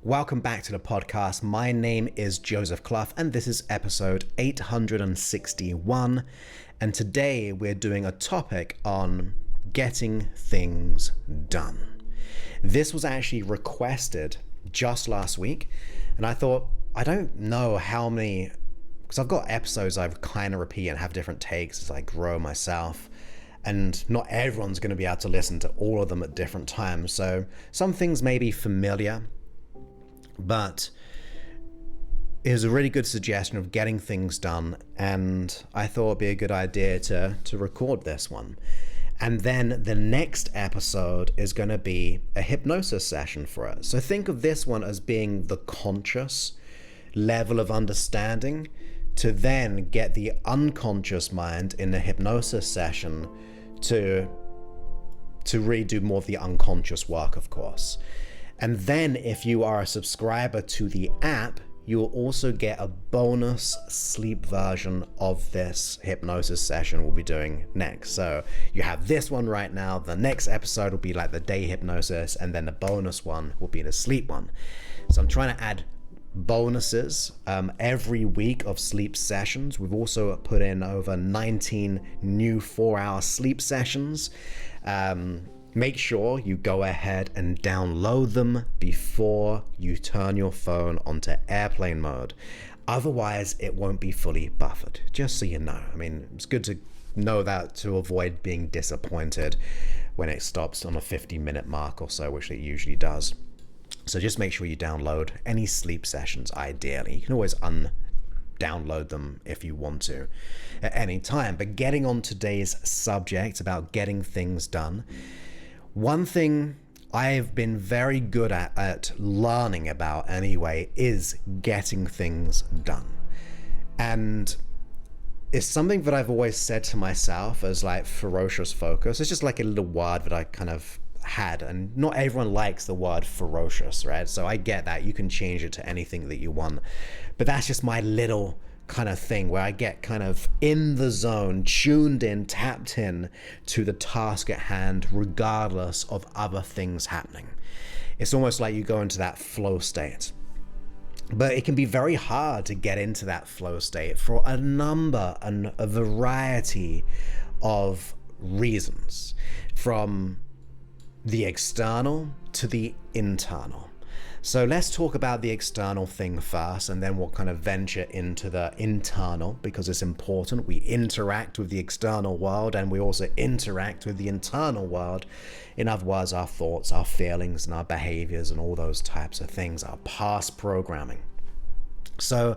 Welcome back to the podcast. My name is Joseph Clough and this is episode 861. And today we're doing a topic on getting things done. This was actually requested just last week. And I thought, I don't know how many, because I've got episodes I've kind of repeat and have different takes as I grow myself. And not everyone's going to be able to listen to all of them at different times. So some things may be familiar, but it was a really good suggestion of getting things done. And I thought it'd be a good idea to record this one. And then the next episode is going to be a hypnosis session for us. So think of this one as being the conscious level of understanding to then get the unconscious mind in the hypnosis session to really do more of the unconscious work, of course. And then if you are a subscriber to the app, you will also get a bonus sleep version of this hypnosis session we'll be doing next. So you have this one right now. The next episode will be like the day hypnosis, and then the bonus one will be the sleep one. So I'm trying to add bonuses every week of sleep sessions. We've also put in over 19 new 4-hour sleep sessions. Make sure you go ahead and download them before you turn your phone onto airplane mode. Otherwise, it won't be fully buffered, just so you know. I mean, it's good to know that to avoid being disappointed when it stops on a 50-minute mark or so, which it usually does. So just make sure you download any sleep sessions, ideally. You can always download them if you want to at any time. But getting on today's subject about getting things done, one thing I've been very good at learning about anyway is getting things done. And it's something that I've always said to myself as like ferocious focus. It's just like a little word that I kind of had, and not everyone likes the word ferocious, right? So I get that. You can change it to anything that you want. But that's just my little kind of thing where I get kind of in the zone, tuned in, tapped in to the task at hand, regardless of other things happening. It's almost like you go into that flow state. But it can be very hard to get into that flow state for a number and a variety of reasons, from the external to the internal. So let's talk about the external thing first, and then we'll kind of venture into the internal, because it's important. We interact with the external world and we also interact with the internal world. In other words, our thoughts, our feelings, and our behaviors, and all those types of things, our past programming. So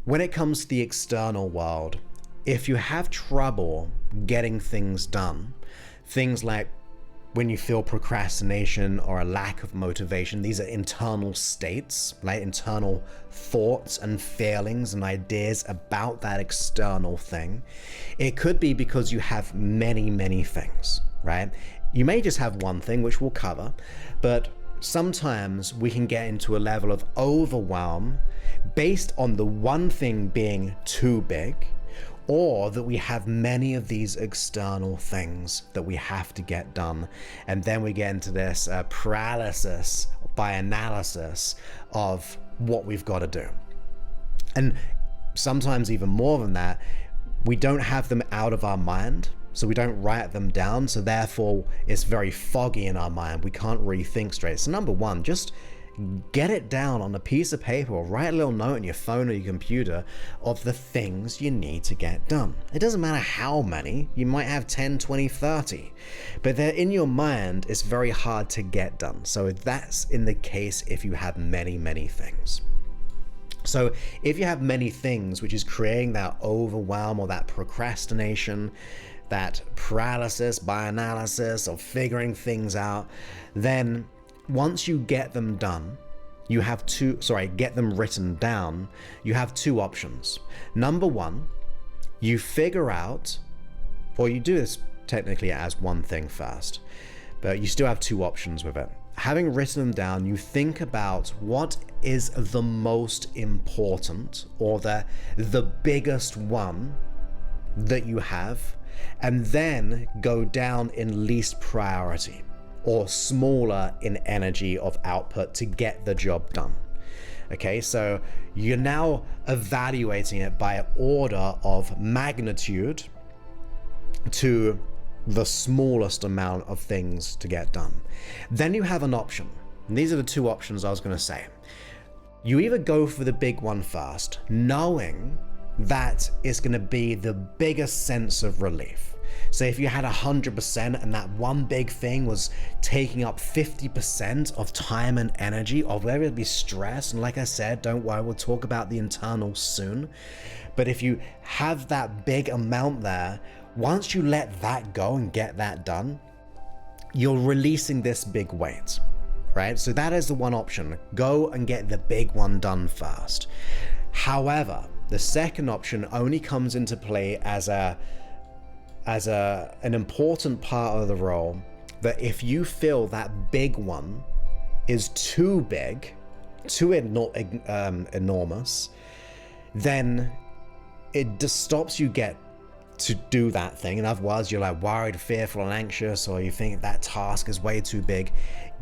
when it comes to the external world, if you have trouble getting things done, things like when you feel procrastination or a lack of motivation, these are internal states, like internal thoughts and feelings and ideas about that external thing. It could be because you have many, many things, right? You may just have one thing, which we'll cover, but sometimes we can get into a level of overwhelm based on the one thing being too big, or that we have many of these external things that we have to get done. And then we get into this paralysis by analysis of what we've got to do. And sometimes even more than that, we don't have them out of our mind, so we don't write them down. So therefore, it's very foggy in our mind. We can't really think straight. So number one, just get it down on a piece of paper or write a little note on your phone or your computer of the things you need to get done. It doesn't matter how many. You might have 10, 20, 30, but they're in your mind. It's very hard to get done. So that's in the case if you have many, many things. So if you have many things, which is creating that overwhelm or that procrastination, that paralysis by analysis of figuring things out, then once you get them done, you have get them written down, you have two options. Number one, you figure out, or you do this technically as one thing first, but you still have two options with it. Having written them down, you think about what is the most important or the biggest one that you have, and then go down in least priority. or smaller in energy of output to get the job done. Okay, so you're now evaluating it by order of magnitude to the smallest amount of things to get done. Then you have an option. And these are the two options I was going to say. You either go for the big one first, knowing that it's going to be the biggest sense of relief. So if you had 100% and that one big thing was taking up 50% of time and energy, or whether it be stress, and like I said, don't worry, we'll talk about the internal soon. But if you have that big amount there, once you let that go and get that done, you're releasing this big weight, right? So that is the one option. Go and get the big one done first. However, the second option only comes into play as an important part of the role, that if you feel that big one is too big, too enormous, then it just stops you get to do that thing. In other words, you're like worried, fearful, and anxious, or you think that task is way too big.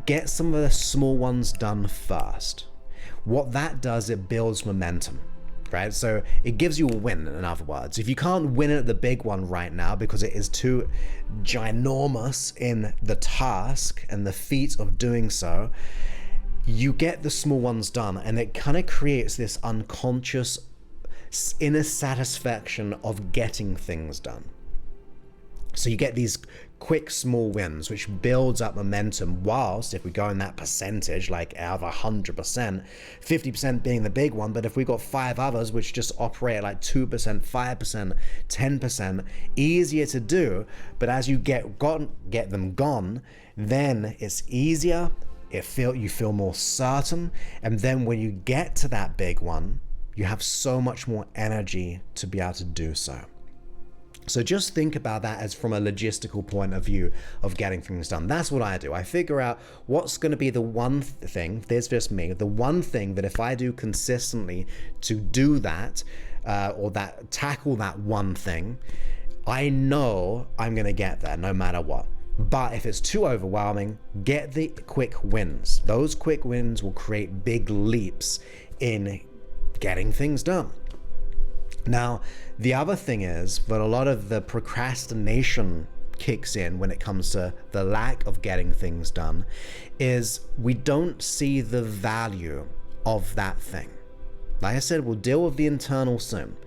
Get some of the small ones done first. What that does, it builds momentum. Right? So it gives you a win, in other words. If you can't win at the big one right now because it is too ginormous in the task and the feat of doing so, you get the small ones done, and it kind of creates this unconscious inner satisfaction of getting things done. So you get these quick small wins, which builds up momentum, whilst if we go in that percentage, like out of 100%, 50% being the big one, but if we got 5 others which just operate at like 2%, 5%, 10%, easier to do, but as you get them gone, then it's easier, you feel more certain, and then when you get to that big one, you have so much more energy to be able to do so. So just think about that as from a logistical point of view of getting things done. That's what I do. I figure out what's going to be the one thing, there's just me, the one thing that if I do consistently to do that, or tackle that one thing, I know I'm going to get there no matter what. But if it's too overwhelming, get the quick wins. Those quick wins will create big leaps in getting things done. Now, the other thing is that a lot of the procrastination kicks in when it comes to the lack of getting things done, is we don't see the value of that thing. Like I said, we'll deal with the internal soon.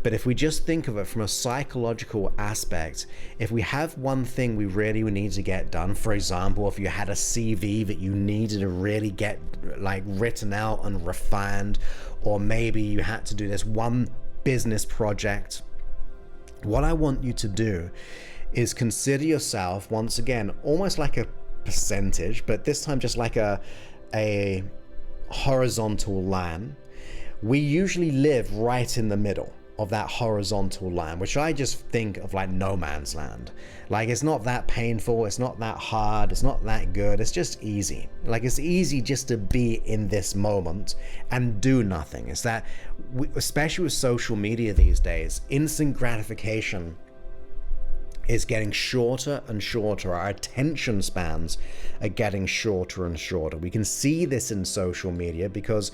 But if we just think of it from a psychological aspect, if we have one thing we really need to get done, for example, if you had a CV that you needed to really get like written out and refined, or maybe you had to do this one business project, what I want you to do is consider yourself, once again, almost like a percentage, but this time just like a horizontal line. We usually live right in the middle of that horizontal line, which I just think of like no man's land. Like, it's not that painful, it's not that hard, it's not that good, it's just easy. Like, it's easy just to be in this moment and do nothing. It's that, especially with social media these days, instant gratification is getting shorter and shorter. Our attention spans are getting shorter and shorter. We can see this in social media because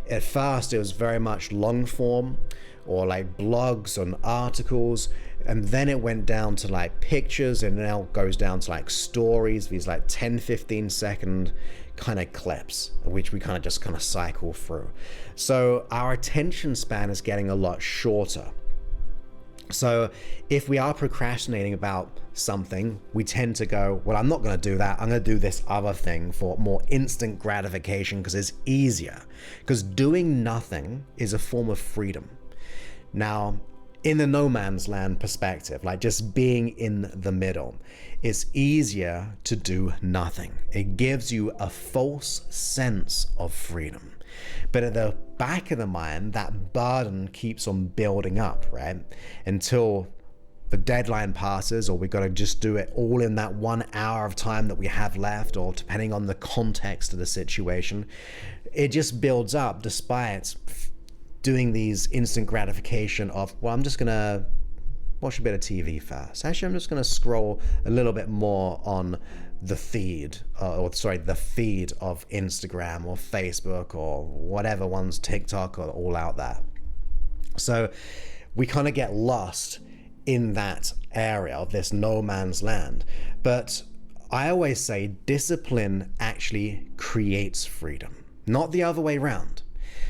at first it was very much long form, or like blogs and articles, and then it went down to like pictures, and now it goes down to like stories, these like 10-15 second kind of clips, which we kind of cycle through. So our attention span is getting a lot shorter. So if we are procrastinating about something, we tend to go, well, I'm not going to do that. I'm going to do this other thing for more instant gratification because it's easier. Because doing nothing is a form of freedom. Now, in the no man's land perspective, like just being in the middle, it's easier to do nothing. It gives you a false sense of freedom. But at the back of the mind, that burden keeps on building up, right? Until the deadline passes, or we've got to just do it all in that 1 hour of time that we have left, or depending on the context of the situation, it just builds up despite doing these instant gratification of, well, I'm just gonna watch a bit of TV first. Actually, I'm just going to scroll a little bit more on the feed, the feed of Instagram or Facebook or whatever one's TikTok or all out there. So we kind of get lost in that area of this no man's land. But I always say discipline actually creates freedom, not the other way around.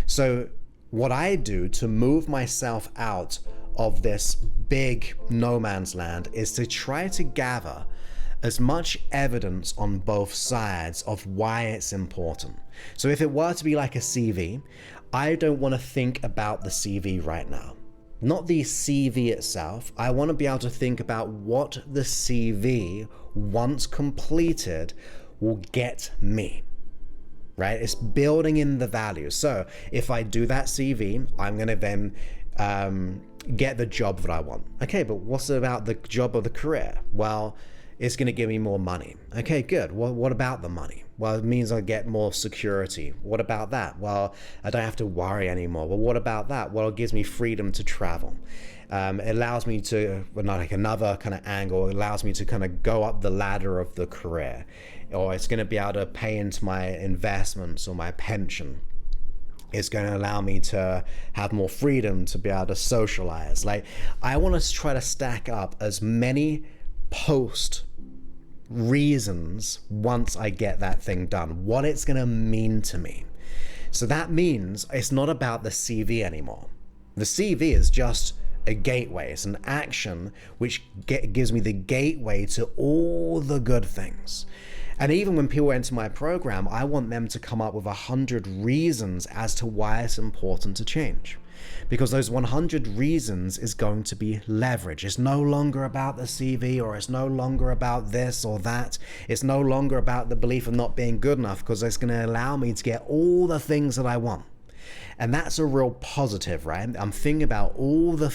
So what I do to move myself out of this big no man's land is to try to gather as much evidence on both sides of why it's important. So if it were to be like a CV, I don't want to think about the CV right now. Not the CV itself. I want to be able to think about what the CV, once completed, will get me. Right? It's building in the value. So if I do that CV, I'm going to then get the job that I want. Okay, but what's about the job or the career? Well, it's going to give me more money. Okay, good. Well, what about the money? Well, it means I get more security. What about that? Well, I don't have to worry anymore. Well, what about that? Well, it gives me freedom to travel. It allows me to, not like another kind of angle, it allows me to kind of go up the ladder of the career. Or it's going to be able to pay into my investments or my pension. It's going to allow me to have more freedom to be able to socialize. Like, I want to try to stack up as many post reasons once I get that thing done, what it's going to mean to me. So that means it's not about the CV anymore. The CV is just a gateway. It's an action which gives me the gateway to all the good things. And even when people enter my program, I want them to come up with 100 reasons as to why it's important to change. Because those 100 reasons is going to be leverage. It's no longer about the CV, or it's no longer about this or that. It's no longer about the belief of not being good enough, because it's going to allow me to get all the things that I want. And that's a real positive, right? I'm thinking about all the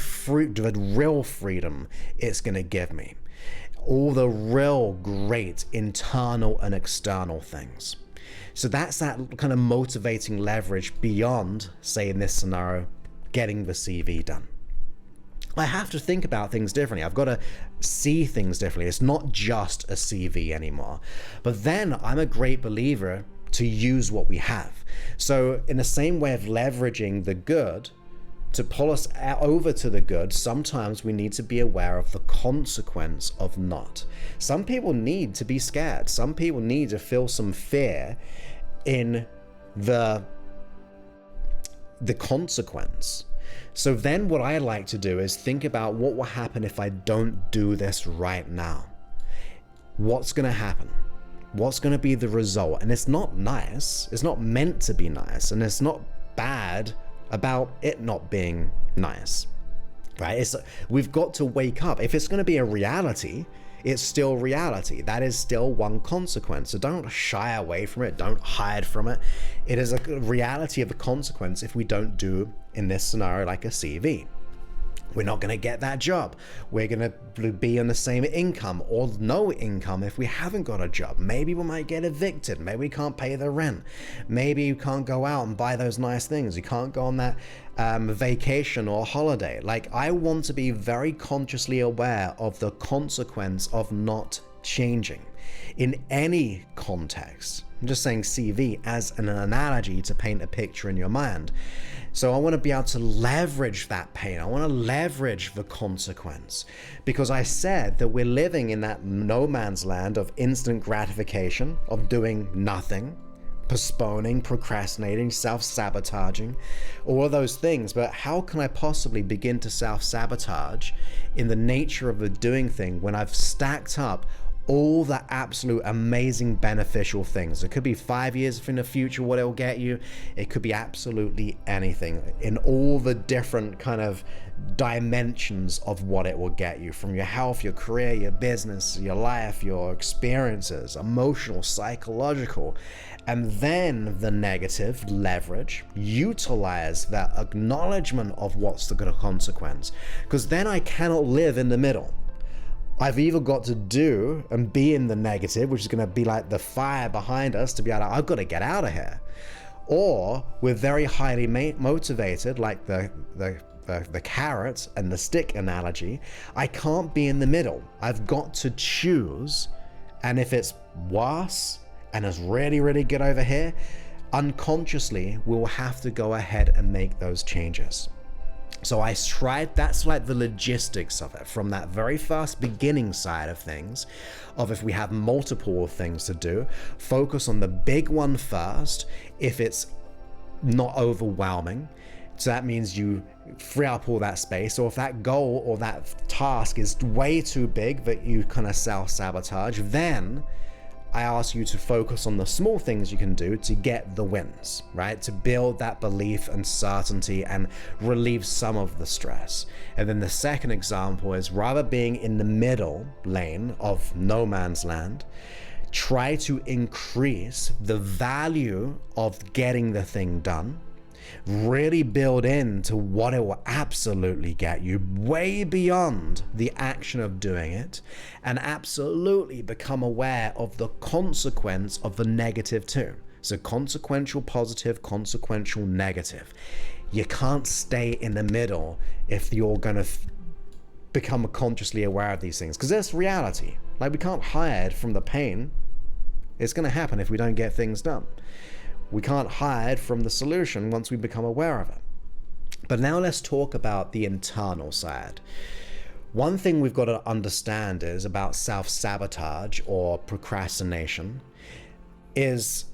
real freedom it's going to give me. All the real great internal and external things. So that's that kind of motivating leverage beyond, say in this scenario, getting the CV done. I have to think about things differently. I've got to see things differently. It's not just a CV anymore. But then I'm a great believer to use what we have. So in the same way of leveraging the good, to pull us over to the good, sometimes we need to be aware of the consequence of not. Some people need to be scared. Some people need to feel some fear in the consequence. So then what I like to do is think about what will happen if I don't do this right now. What's going to happen? What's going to be the result? And it's not nice. It's not meant to be nice. And it's not bad about it not being nice, right? We've got to wake up. If it's going to be a reality, it's still reality. That is still one consequence. So don't shy away from it. Don't hide from it. It is a reality of a consequence if we don't do, in this scenario, like a CV. We're not going to get that job. We're going to be on the same income or no income if we haven't got a job. Maybe we might get evicted. Maybe we can't pay the rent. Maybe you can't go out and buy those nice things. You can't go on that vacation or holiday. Like, I want to be very consciously aware of the consequence of not changing in any context. I'm just saying CV as an analogy to paint a picture in your mind. So I want to be able to leverage that pain. I want to leverage the consequence, because I said that we're living in that no man's land of instant gratification, of doing nothing, postponing, procrastinating, self-sabotaging, all of those things. But how can I possibly begin to self-sabotage in the nature of the doing thing when I've stacked up all the absolute amazing beneficial things? It could be 5 years in the future what it will get you. It could be absolutely anything in all the different kind of dimensions of what it will get you, from your health, your career, your business, your life, your experiences, emotional, psychological. And then the negative leverage, utilize that acknowledgement of what's the good consequence, because then I cannot live in the middle. I've either got to do and be in the negative, which is going to be like the fire behind us to be able to, I've got to get out of here. Or we're very highly motivated, like the carrot and the stick analogy. I can't be in the middle. I've got to choose. And if it's worse and it's really, really good over here, unconsciously, we'll have to go ahead and make those changes. So I tried, that's like the logistics of it, from that very first beginning side of things, of if we have multiple things to do, focus on the big one first, if it's not overwhelming. So that means you free up all that space, or if that goal or that task is way too big that you kind of self-sabotage, then I ask you to focus on the small things you can do to get the wins, right? To build that belief and certainty and relieve some of the stress. And then the second example is, rather being in the middle lane of no man's land, try to increase the value of getting the thing done. Really build into what it will absolutely get you, way beyond the action of doing it, and absolutely become aware of the consequence of the negative too. So consequential positive, consequential negative. You can't stay in the middle if you're going to become consciously aware of these things, because it's reality. Like, we can't hide from the pain. It's going to happen if we don't get things done. We can't hide from the solution once we become aware of it. But now let's talk about the internal side. One thing we've got to understand is about self-sabotage or procrastination is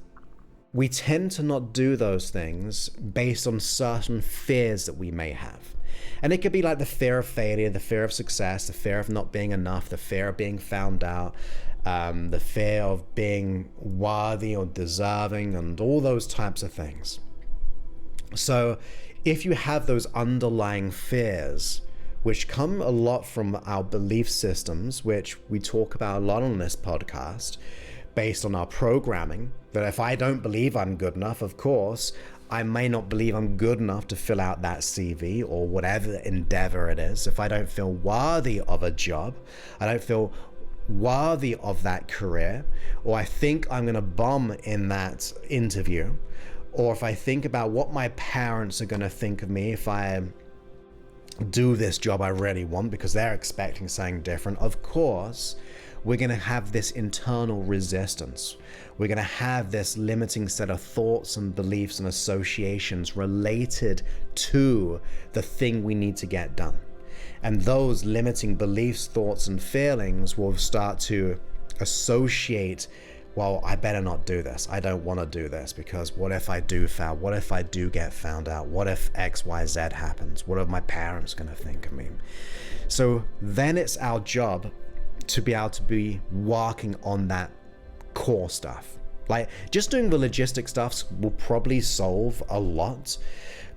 we tend to not do those things based on certain fears that we may have. And it could be like the fear of failure, the fear of success, the fear of not being enough, the fear of being found out, the fear of being worthy or deserving, and all those types of things. So if you have those underlying fears, which come a lot from our belief systems, which we talk about a lot on this podcast, based on our programming, that if I don't believe I'm good enough, of course, I may not believe I'm good enough to fill out that CV or whatever endeavor it is. If I don't feel worthy of a job, I don't feel worthy of that career, or I think I'm going to bomb in that interview, or if I think about what my parents are going to think of me if I do this job I really want because they're expecting something different, of course, we're going to have this internal resistance. We're going to have this limiting set of thoughts and beliefs and associations related to the thing we need to get done. And those limiting beliefs, thoughts, and feelings will start to associate, well, I better not do this. I don't want to do this because what if I do fail? What if I do get found out? What if X, Y, Z happens? What are my parents going to think of me? So then it's our job to be able to be working on that core stuff. Like, just doing the logistic stuff will probably solve a lot.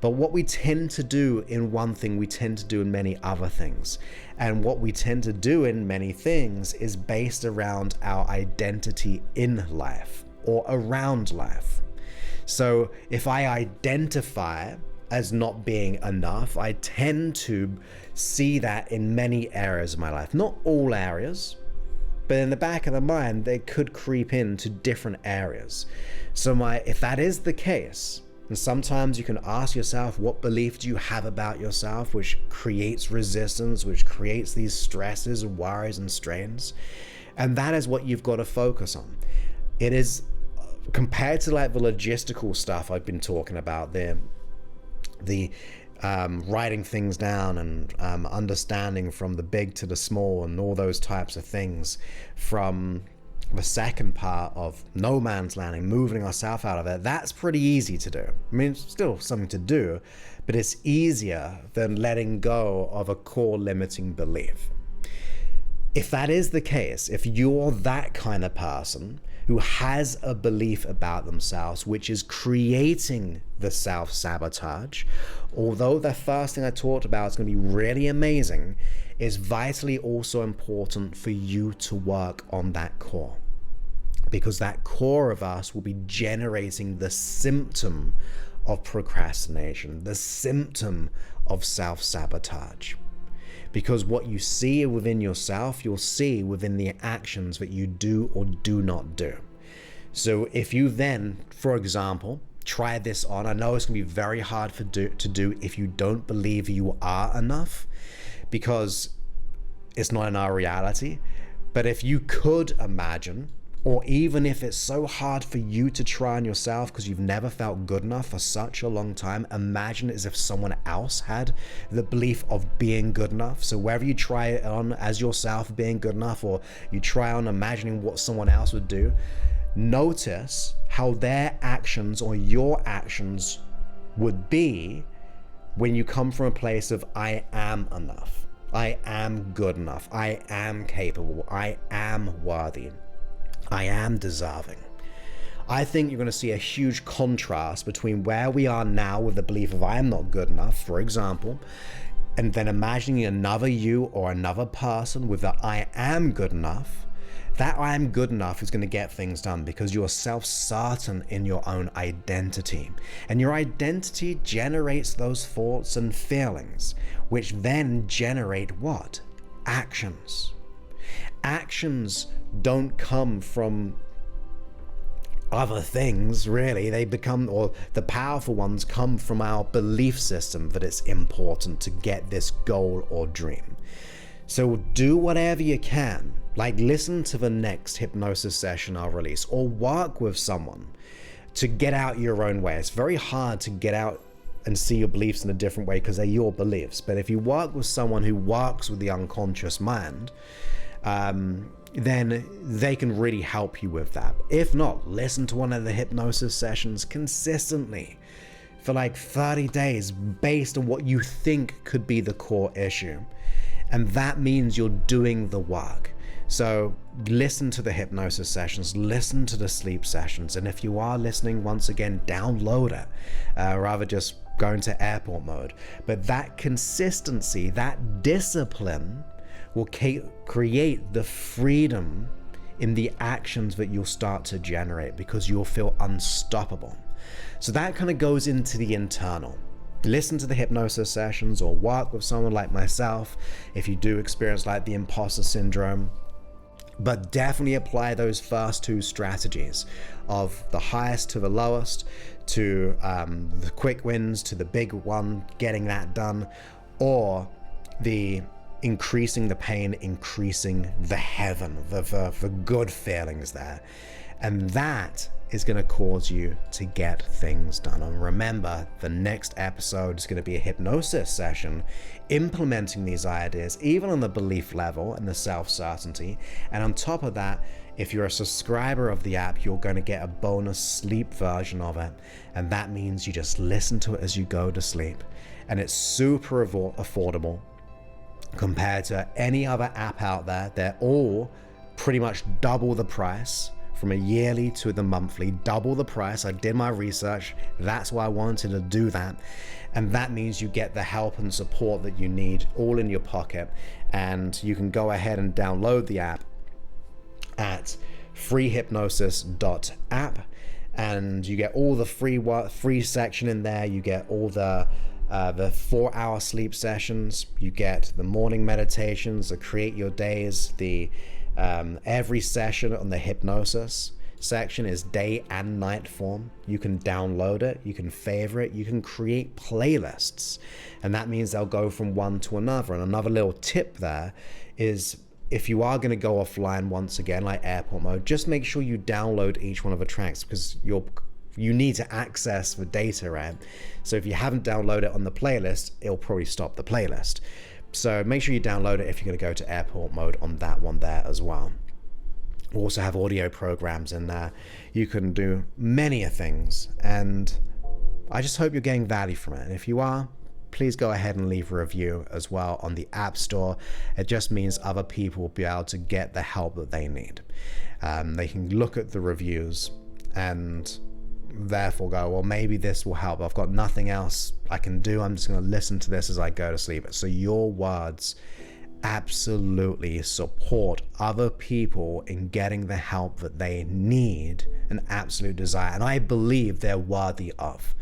But what we tend to do in one thing, we tend to do in many other things. And what we tend to do in many things is based around our identity in life or around life. So if I identify as not being enough, I tend to see that in many areas of my life. Not all areas, but in the back of the mind, they could creep into different areas. So if that is the case, and sometimes you can ask yourself, what belief do you have about yourself, which creates resistance, which creates these stresses and worries and strains? And that is what you've got to focus on. It is, compared to like the logistical stuff I've been talking about there, the writing things down and understanding from the big to the small and all those types of things, from the second part of no man's landing, moving ourselves out of it, that's pretty easy to do. I mean, it's still something to do, but it's easier than letting go of a core limiting belief. If that is the case, if you're that kind of person who has a belief about themselves which is creating the self-sabotage, although the first thing I talked about is going to be really amazing, is vitally also important for you to work on that core. Because that core of us will be generating the symptom of procrastination, the symptom of self-sabotage. Because what you see within yourself, you'll see within the actions that you do or do not do. So if you then, for example, try this on. I know it's going to be very hard to do if you don't believe you are enough, because it's not in our reality. But if you could imagine, or even if it's so hard for you to try on yourself because you've never felt good enough for such a long time, imagine as if someone else had the belief of being good enough. So whether you try it on as yourself being good enough, or you try on imagining what someone else would do, notice how their actions or your actions would be when you come from a place of I am enough, I am good enough, I am capable, I am worthy, I am deserving. I think you're going to see a huge contrast between where we are now with the belief of I am not good enough, for example, and then imagining another you or another person with the I am good enough. That I am good enough is going to get things done because you're self-certain in your own identity. And your identity generates those thoughts and feelings, which then generate what? Actions. Actions don't come from other things, really. They become, or the powerful ones come from our belief system that it's important to get this goal or dream. So do whatever you can, like listen to the next hypnosis session I'll release, or work with someone to get out your own way. It's very hard to get out and see your beliefs in a different way because they're your beliefs. But if you work with someone who works with the unconscious mind, then they can really help you with that. If not, listen to one of the hypnosis sessions consistently for like 30 days based on what you think could be the core issue. And that means you're doing the work. So listen to the hypnosis sessions, listen to the sleep sessions. And if you are listening, once again, download it, rather just go into airport mode. But that consistency, that discipline will create the freedom in the actions that you'll start to generate, because you'll feel unstoppable. So that kind of goes into the internal. Listen to the hypnosis sessions or work with someone like myself if you do experience like the imposter syndrome. But definitely apply those first two strategies of the highest to the lowest, to the quick wins to the big one, getting that done, or the increasing the pain, increasing the heaven, the good feelings there. And that is going to cause you to get things done. And remember, the next episode is going to be a hypnosis session implementing these ideas, even on the belief level and the self-certainty. And on top of that, if you're a subscriber of the app, you're going to get a bonus sleep version of it. And that means you just listen to it as you go to sleep. And it's super affordable compared to any other app out there. They're all pretty much double the price. From a yearly to the monthly, double the price. I did my research. That's why I wanted to do that. And that means you get the help and support that you need all in your pocket. And you can go ahead and download the app at freehypnosis.app. And you get all the free section in there. You get all the 4-hour sleep sessions. You get the morning meditations, the create your days, the every session on the hypnosis section is day and night form. You can download it, you can favorite, you can create playlists, and that means they'll go from one to another. And another little tip there is, if you are going to go offline once again, like airport mode, just make sure you download each one of the tracks, because you need to access the data, right? So if you haven't downloaded it on the playlist, it'll probably stop the playlist. So make sure you download it if you're going to go to airport mode on that one there as well. We also have audio programs in there. You can do many things, and I just hope you're getting value from it. And if you are, please go ahead and leave a review as well on the App Store. It just means other people will be able to get the help that they need. They can look at the reviews and therefore go, well, maybe this will help. I've got nothing else I can do. I'm just going to listen to this as I go to sleep. So your words absolutely support other people in getting the help that they need and absolute desire, and I believe they're worthy of.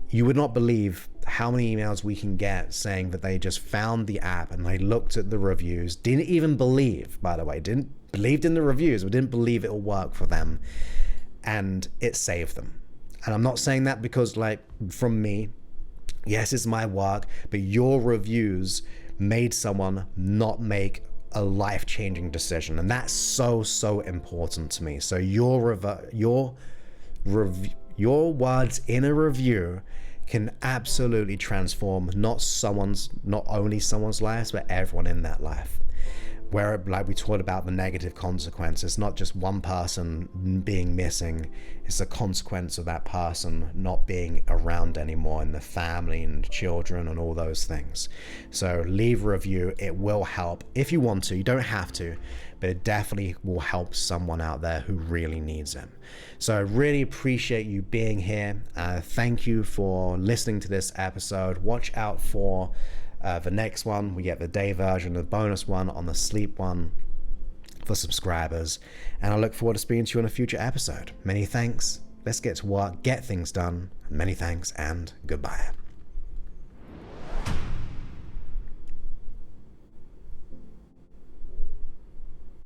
You would not believe how many emails we can get saying that they just found the app and they looked at the reviews, didn't even believe, by the way, believed in the reviews, but didn't believe it will work for them. And it saved them. And I'm not saying that because, like, from me, yes, it's my work, but your reviews made someone not make a life-changing decision. And that's so, so important to me. So your words in a review can absolutely transform not only someone's lives, but everyone in that life. Where, like we talked about the negative consequences, not just one person being missing, it's a consequence of that person not being around anymore in the family and children and all those things. So leave a review. It will help if you want to. You don't have to, but it definitely will help someone out there who really needs it. So I really appreciate you being here. Thank you for listening to this episode. Watch out for the next one. We get the day version, the bonus one on the sleep one for subscribers. And I look forward to speaking to you on a future episode. Many thanks. Let's get to work, get things done. Many thanks and goodbye.